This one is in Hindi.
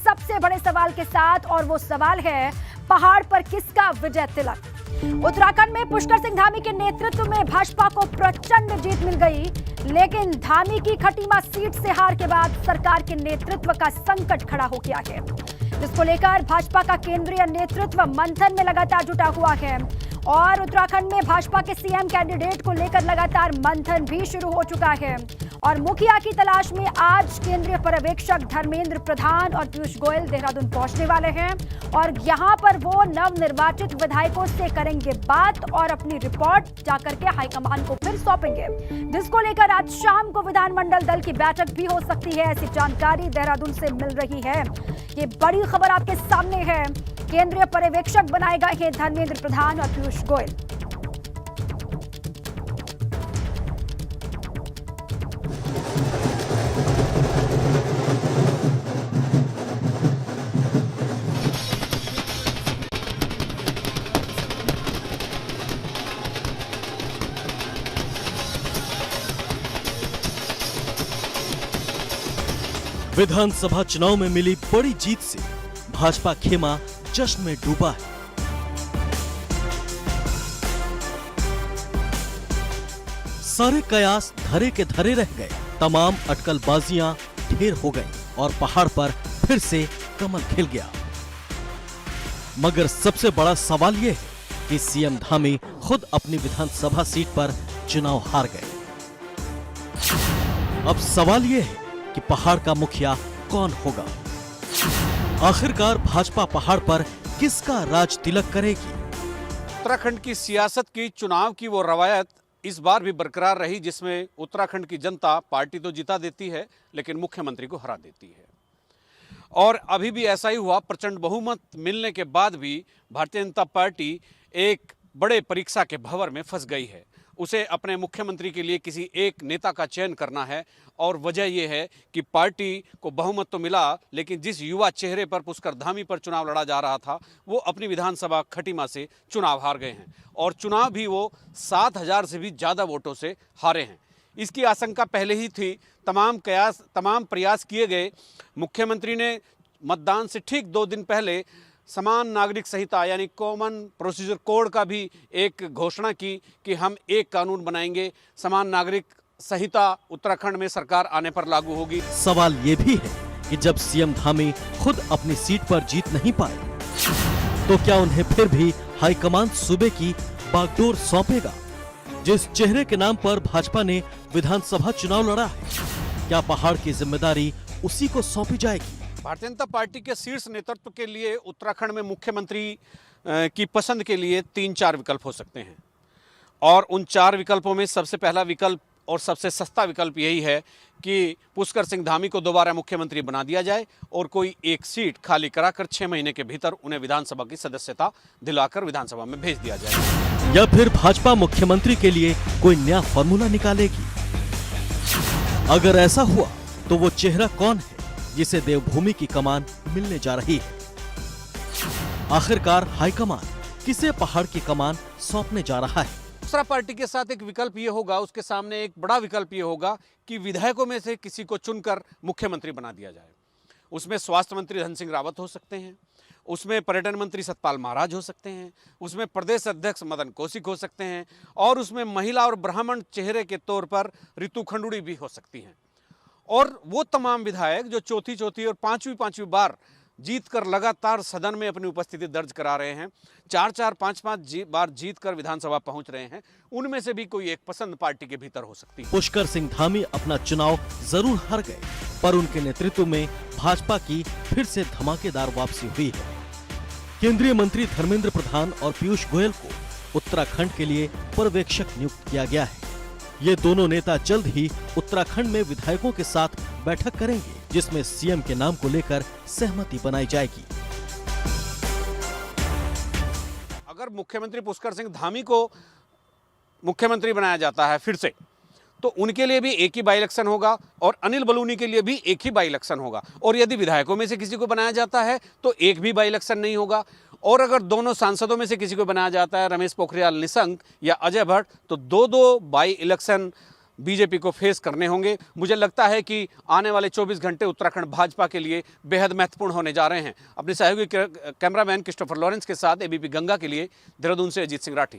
सबसे बड़े सवाल के साथ, और वो सवाल है पहाड़ पर किसका विजय तिलक। उत्तराखंड में पुष्कर सिंह धामी के नेतृत्व में भाजपा को प्रचंड जीत मिल गई, लेकिन धामी की खटीमा सीट से हार के बाद सरकार के नेतृत्व का संकट खड़ा हो गया है, जिसको लेकर भाजपा का केंद्रीय नेतृत्व मंथन में लगातार जुटा हुआ है। और उत्तराखंड में भाजपा के सीएम कैंडिडेट को लेकर लगातार मंथन भी शुरू हो चुका है। और मुखिया की तलाश में आज केंद्रीय पर्यवेक्षक धर्मेंद्र प्रधान और पीयूष गोयल देहरादून पहुंचने वाले हैं, और यहां पर वो नवनिर्वाचित विधायकों से करेंगे बात और अपनी रिपोर्ट जाकर के हाईकमान को फिर सौंपेंगे, जिसको लेकर आज शाम को विधानमंडल दल की बैठक भी हो सकती है, ऐसी जानकारी देहरादून से मिल रही है। ये बड़ी खबर आपके सामने है। केंद्रीय पर्यवेक्षक बनाए गए हैं धर्मेंद्र प्रधान और पीयूष गोयल। विधानसभा चुनाव में मिली बड़ी जीत से भाजपा खेमा जश्न में डूबा है। सारे कयास धरे के धरे रह गए, तमाम अटकलबाजियां ढेर हो गई और पहाड़ पर फिर से कमल खिल गया। मगर सबसे बड़ा सवाल यह है कि सीएम धामी खुद अपनी विधानसभा सीट पर चुनाव हार गए। अब सवाल यह है कि पहाड़ का मुखिया कौन होगा। आखिरकार भाजपा पहाड़ पर किसका राज तिलक करेगी। उत्तराखंड की सियासत की चुनाव की वो रवायत इस बार भी बरकरार रही, जिसमें उत्तराखंड की जनता पार्टी तो जिता देती है लेकिन मुख्यमंत्री को हरा देती है। और अभी भी ऐसा ही हुआ। प्रचंड बहुमत मिलने के बाद भी भारतीय जनता पार्टी एक बड़े परीक्षा के भंवर में फंस गई है। उसे अपने मुख्यमंत्री के लिए किसी एक नेता का चयन करना है, और वजह यह है कि पार्टी को बहुमत तो मिला, लेकिन जिस युवा चेहरे पर पुष्कर धामी पर चुनाव लड़ा जा रहा था, वो अपनी विधानसभा खटीमा से चुनाव हार गए हैं, और चुनाव भी वो 7,000 से भी ज़्यादा वोटों से हारे हैं। इसकी आशंका पहले ही थी। तमाम प्रयास किए गए। मुख्यमंत्री ने मतदान से ठीक 2 दिन पहले समान नागरिक संहिता यानी कॉमन प्रोसीजर कोड का भी एक घोषणा की कि हम एक कानून बनाएंगे, समान नागरिक संहिता उत्तराखंड में सरकार आने पर लागू होगी। सवाल ये भी है कि जब सीएम धामी खुद अपनी सीट पर जीत नहीं पाए, तो क्या उन्हें फिर भी हाईकमान सूबे की बागडोर सौंपेगा। जिस चेहरे के नाम पर भाजपा ने विधानसभा चुनाव लड़ा है, क्या पहाड़ की जिम्मेदारी उसी को सौंपी जाएगी। भारतीय जनता पार्टी के शीर्ष नेतृत्व के लिए उत्तराखंड में मुख्यमंत्री की पसंद के लिए 3-4 विकल्प हो सकते हैं, और उन 4 विकल्पों में सबसे पहला विकल्प और सबसे सस्ता विकल्प यही है कि पुष्कर सिंह धामी को दोबारा मुख्यमंत्री बना दिया जाए और कोई एक सीट खाली कराकर 6 महीने के भीतर उन्हें विधानसभा की सदस्यता दिलाकर विधानसभा में भेज दिया जाए। या फिर भाजपा मुख्यमंत्री के लिए कोई नया फॉर्मूला निकालेगी। अगर ऐसा हुआ तो वो चेहरा कौन है जिसे देवभूमि की कमान मिलने जा रही है। आखिरकार हाईकमान किसे पहाड़ की कमान सौंपने जा रहा है। दूसरा पार्टी के साथ एक विकल्प ये होगा, उसके सामने एक बड़ा विकल्प ये होगा कि विधायकों में से किसी को चुनकर मुख्यमंत्री बना दिया जाए। उसमें स्वास्थ्य मंत्री धन सिंह रावत हो सकते हैं, उसमें पर्यटन मंत्री सतपाल महाराज हो सकते हैं, उसमें प्रदेश अध्यक्ष मदन कौशिक हो सकते हैं, और उसमें महिला और ब्राह्मण चेहरे के तौर पर रितु खंडूड़ी भी हो सकती हैं। और वो तमाम विधायक जो चौथी और पांचवी बार जीतकर लगातार सदन में अपनी उपस्थिति दर्ज करा रहे हैं, 4-4, 5-5 बार जीतकर विधानसभा पहुंच रहे हैं, उनमें से भी कोई एक पसंद पार्टी के भीतर हो सकती है। पुष्कर सिंह धामी अपना चुनाव जरूर हार गए, पर उनके नेतृत्व में भाजपा की फिर से धमाकेदार वापसी हुई है। केंद्रीय मंत्री धर्मेंद्र प्रधान और पीयूष गोयल को उत्तराखंड के लिए पर्यवेक्षक नियुक्त किया गया है। ये दोनों नेता जल्द ही उत्तराखंड में विधायकों के साथ बैठक करेंगे, जिसमें सीएम के नाम को लेकर सहमति बनाई जाएगी। अगर मुख्यमंत्री पुष्कर सिंह धामी को मुख्यमंत्री बनाया जाता है फिर से, तो उनके लिए भी एक ही बाई इलेक्शन होगा और अनिल बलूनी के लिए भी एक ही बाई इलेक्शन होगा। और यदि विधायकों में से किसी को बनाया जाता है तो एक भी बाई इलेक्शन नहीं होगा। और अगर दोनों सांसदों में से किसी को बनाया जाता है, रमेश पोखरियाल निशंक या अजय भट्ट, तो 2-2 बाई इलेक्शन बीजेपी को फेस करने होंगे। मुझे लगता है कि आने वाले 24 घंटे उत्तराखंड भाजपा के लिए बेहद महत्वपूर्ण होने जा रहे हैं। अपने सहयोगी कैमरामैन क्रिस्टोफर लॉरेंस के साथ एबीपी गंगा के लिए देहरादून से अजीत सिंह राठी।